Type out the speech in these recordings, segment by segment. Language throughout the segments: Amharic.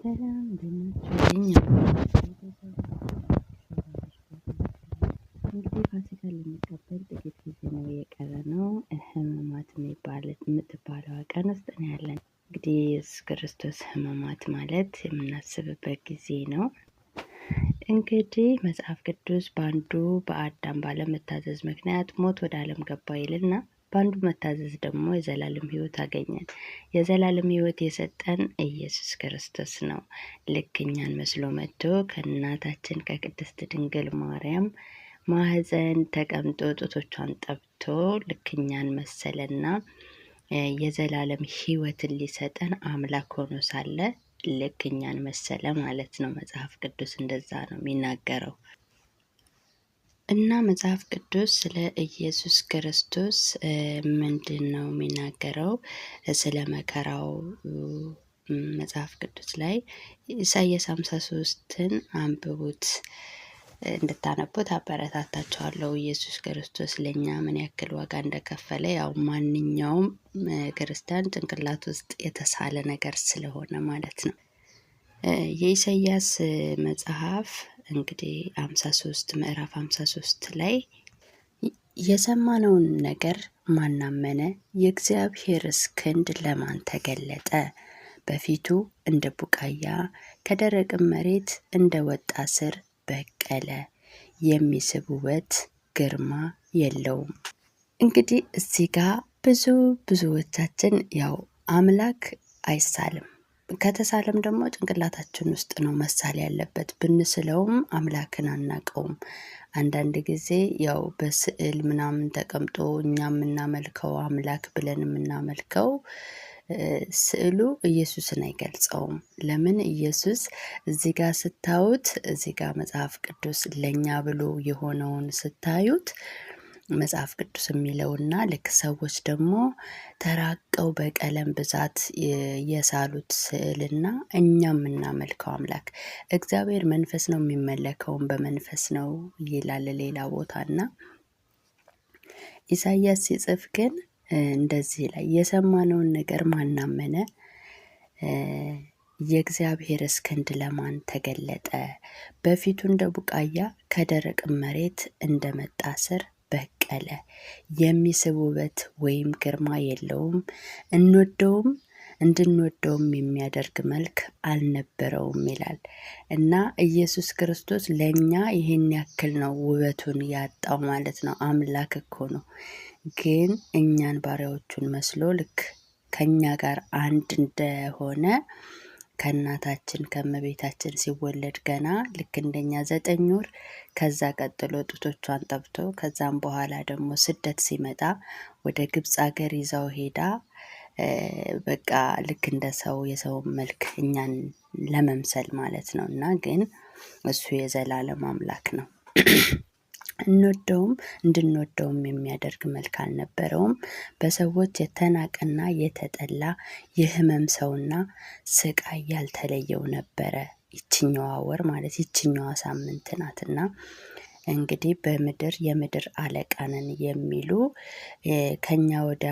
ሰላም እንደናችሁ እንግዲህ ፋሲካን ልንቀበል ጥቂት ጊዜ ነው የቀረነው። ሕማማት የምትባለው ቀን ውስጥ ነው ያለን። እንግዲህ የኢየሱስ ክርስቶስ ሕማማት ማለት የምናስብበት ጊዜ ነው። እንግዲህ መጽሐፍ ቅዱስ በአንዱ በአዳም ባለመታዘዝ ምክንያት ሞት ወደ ዓለም ገባ ይልና በአንዱ መታዘዝ ደግሞ የዘላለም ሕይወት አገኘን። የዘላለም ሕይወት የሰጠን ኢየሱስ ክርስቶስ ነው። ልክ እኛን መስሎ መጥቶ ከእናታችን ከቅድስት ድንግል ማርያም ማህፀን ተቀምጦ ጡቶቿን ጠብቶ ልክ እኛን መሰለና የዘላለም ሕይወትን ሊሰጠን አምላክ ሆኖ ሳለ ልክ እኛን መሰለ ማለት ነው። መጽሐፍ ቅዱስ እንደዛ ነው የሚናገረው። እና መጽሐፍ ቅዱስ ስለ ኢየሱስ ክርስቶስ ምንድን ነው የሚናገረው? ስለ መከራው መጽሐፍ ቅዱስ ላይ ኢሳይያስ 53ን አንብቡት፣ እንድታነቡት አበረታታችኋለሁ። ኢየሱስ ክርስቶስ ለእኛ ምን ያክል ዋጋ እንደከፈለ ያው ማንኛውም ክርስቲያን ጭንቅላት ውስጥ የተሳለ ነገር ስለሆነ ማለት ነው። የኢሳይያስ መጽሐፍ እንግዲህ 53 ምዕራፍ 53 ላይ የሰማነውን ነገር ማናመነ? የእግዚአብሔርስ ክንድ ለማን ተገለጠ? በፊቱ እንደ ቡቃያ ከደረቅም መሬት እንደ ወጣ ስር በቀለ፣ የሚስብ ውበት ግርማ የለውም። እንግዲህ እዚህ ጋር ብዙዎቻችን ያው አምላክ አይሳልም፣ ከተሳለም ደግሞ ጭንቅላታችን ውስጥ ነው መሳል ያለበት። ብንስለውም አምላክን አናቀውም። አንዳንድ ጊዜ ያው በስዕል ምናምን ተቀምጦ እኛ የምናመልከው አምላክ ብለን የምናመልከው ስዕሉ ኢየሱስን አይገልጸውም። ለምን? ኢየሱስ እዚህ ጋር ስታዩት፣ እዚህ ጋር መጽሐፍ ቅዱስ ለኛ ብሎ የሆነውን ስታዩት መጽሐፍ ቅዱስ የሚለውና ልክ ሰዎች ደግሞ ተራቀው በቀለም ብዛት የሳሉት ስዕልና እኛ የምናመልከው አምላክ እግዚአብሔር መንፈስ ነው፣ የሚመለከውን በመንፈስ ነው ይላል ሌላ ቦታና ኢሳይያስ ሲጽፍ ግን እንደዚህ ላይ የሰማነውን ነገር ማናመነ? የእግዚአብሔርስ ክንድ ለማን ተገለጠ? በፊቱ እንደ ቡቃያ ከደረቅ መሬት እንደመጣ ስር በቀለ፣ የሚስብ ውበት ወይም ግርማ የለውም፣ እንድንወደውም የሚያደርግ መልክ አልነበረውም ይላል። እና ኢየሱስ ክርስቶስ ለእኛ ይህን ያክል ነው ውበቱን ያጣው ማለት ነው። አምላክ እኮ ነው፣ ግን እኛን ባሪያዎቹን መስሎ ልክ ከኛ ጋር አንድ እንደሆነ ከእናታችን ከእመቤታችን ሲወለድ ገና ልክ እንደኛ 9 ወር፣ ከዛ ቀጥሎ ጡቶቿን ጠብቶ ከዛም በኋላ ደግሞ ስደት ሲመጣ ወደ ግብፅ ሀገር ይዛው ሄዳ በቃ ልክ እንደ ሰው የሰው መልክ እኛን ለመምሰል ማለት ነው። እና ግን እሱ የዘላለም አምላክ ነው። እንድንወደውም የሚያደርግ መልክ አልነበረውም። በሰዎች የተናቀና የተጠላ የሕመም ሰውና ስቃይ ያልተለየው ነበረ። ይችኛዋ ወር ማለት ይችኛዋ ሳምንት ናትና እንግዲህ በምድር የምድር አለቃ ነን የሚሉ ከኛ ወደ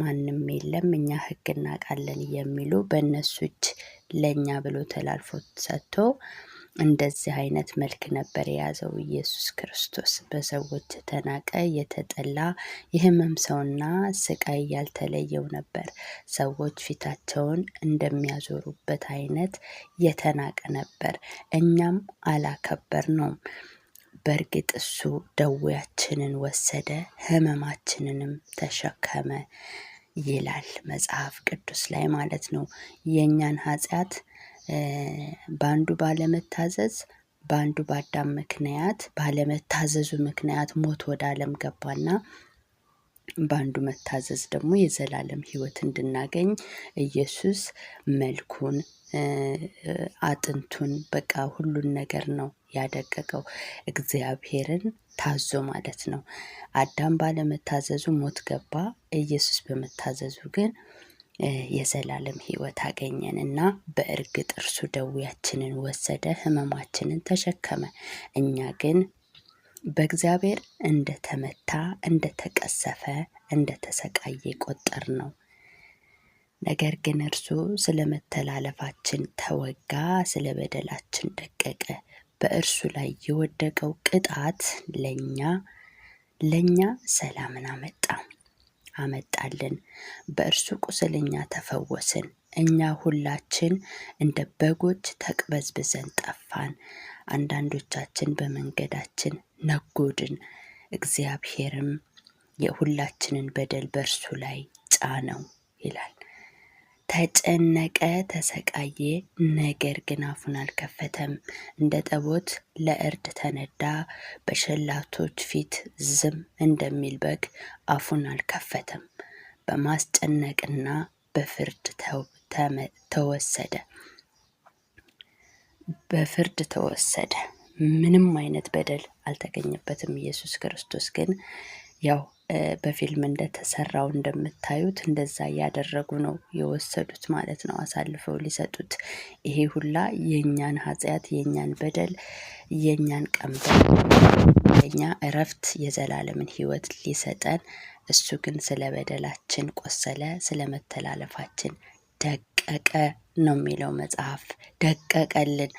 ማንም የለም እኛ ሕግ እናውቃለን የሚሉ በእነሱ እጅ ለእኛ ብሎ ተላልፎ ሰጥቶ እንደዚህ አይነት መልክ ነበር የያዘው ኢየሱስ ክርስቶስ። በሰዎች የተናቀ የተጠላ የሕመም ሰውና ስቃይ ያልተለየው ነበር። ሰዎች ፊታቸውን እንደሚያዞሩበት አይነት የተናቀ ነበር፣ እኛም አላከበር ነው። በእርግጥ እሱ ደዌያችንን ወሰደ፣ ሕመማችንንም ተሸከመ ይላል መጽሐፍ ቅዱስ ላይ ማለት ነው። የእኛን ኃጢአት በአንዱ ባለመታዘዝ በአንዱ በአዳም ምክንያት ባለመታዘዙ ምክንያት ሞት ወደ ዓለም ገባና በአንዱ መታዘዝ ደግሞ የዘላለም ሕይወት እንድናገኝ ኢየሱስ መልኩን አጥንቱን በቃ ሁሉን ነገር ነው ያደቀቀው፣ እግዚአብሔርን ታዞ ማለት ነው። አዳም ባለመታዘዙ ሞት ገባ፣ ኢየሱስ በመታዘዙ ግን የዘላለም ሕይወት አገኘን እና በእርግጥ እርሱ ደዌያችንን ወሰደ፣ ሕመማችንን ተሸከመ። እኛ ግን በእግዚአብሔር እንደተመታ፣ እንደተቀሰፈ፣ እንደተሰቃየ ቆጠር ነው። ነገር ግን እርሱ ስለ መተላለፋችን ተወጋ፣ ስለ በደላችን ደቀቀ። በእርሱ ላይ የወደቀው ቅጣት ለእኛ ሰላምን አመጣልን። በእርሱ ቁስል እኛ ተፈወስን። እኛ ሁላችን እንደ በጎች ተቅበዝብዘን ጠፋን። አንዳንዶቻችን በመንገዳችን ነጎድን። እግዚአብሔርም የሁላችንን በደል በእርሱ ላይ ጫነው ይላል። ተጨነቀ፣ ተሰቃየ፣ ነገር ግን አፉን አልከፈተም። እንደ ጠቦት ለእርድ ተነዳ፣ በሸላቶች ፊት ዝም እንደሚል በግ አፉን አልከፈተም። በማስጨነቅና በፍርድ ተወሰደ። ምንም አይነት በደል አልተገኘበትም። ኢየሱስ ክርስቶስ ግን ያው በፊልም እንደተሰራው እንደምታዩት እንደዛ እያደረጉ ነው የወሰዱት ማለት ነው፣ አሳልፈው ሊሰጡት። ይሄ ሁላ የእኛን ኃጢአት፣ የእኛን በደል፣ የእኛን ቀንበር፣ የእኛ እረፍት፣ የዘላለምን ሕይወት ሊሰጠን፣ እሱ ግን ስለ በደላችን ቆሰለ፣ ስለ መተላለፋችን ደቀቀ ነው የሚለው መጽሐፍ። ደቀቀልን።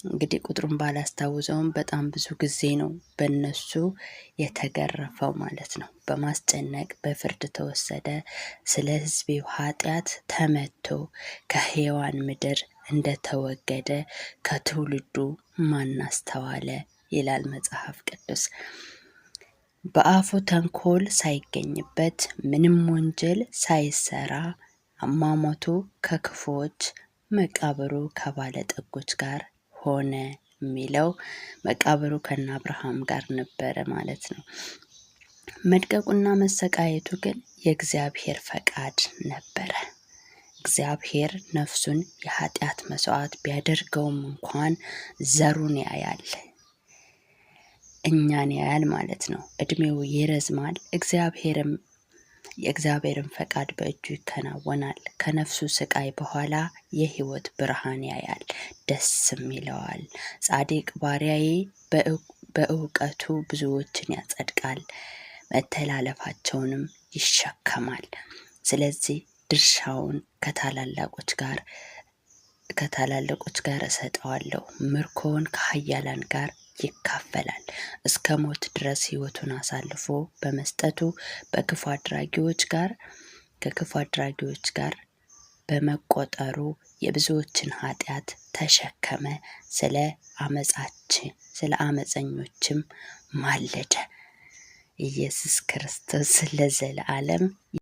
እንግዲህ ቁጥሩን ባላስታውሰውም በጣም ብዙ ጊዜ ነው በእነሱ የተገረፈው ማለት ነው። በማስጨነቅ በፍርድ ተወሰደ። ስለ ሕዝቤው ኃጢአት ተመቶ ከሕያዋን ምድር እንደተወገደ ከትውልዱ ማን አስተዋለ ይላል መጽሐፍ ቅዱስ። በአፉ ተንኮል ሳይገኝበት ምንም ወንጀል ሳይሰራ አሟሟቱ ከክፉዎች መቃብሩ ከባለጠጎች ጋር ሆነ የሚለው መቃብሩ ከነ አብርሃም ጋር ነበረ ማለት ነው። መድቀቁና መሰቃየቱ ግን የእግዚአብሔር ፈቃድ ነበረ። እግዚአብሔር ነፍሱን የኃጢአት መስዋዕት ቢያደርገውም እንኳን ዘሩን ያያል፣ እኛን ያያል ማለት ነው። እድሜው ይረዝማል፣ የእግዚአብሔርን ፈቃድ በእጁ ይከናወናል። ከነፍሱ ስቃይ በኋላ የሕይወት ብርሃን ያያል፣ ደስም ይለዋል። ጻድቅ ባሪያዬ በእውቀቱ ብዙዎችን ያጸድቃል፣ መተላለፋቸውንም ይሸከማል። ስለዚህ ድርሻውን ከታላላቆች ጋር እሰጠዋለሁ፣ ምርኮውን ከኃያላን ጋር ይካፈላል። እስከ ሞት ድረስ ሕይወቱን አሳልፎ በመስጠቱ ከክፉ አድራጊዎች ጋር በመቆጠሩ የብዙዎችን ኃጢአት ተሸከመ። ስለ አመፀኞችም ማለደ። ኢየሱስ ክርስቶስ ለዘለዓለም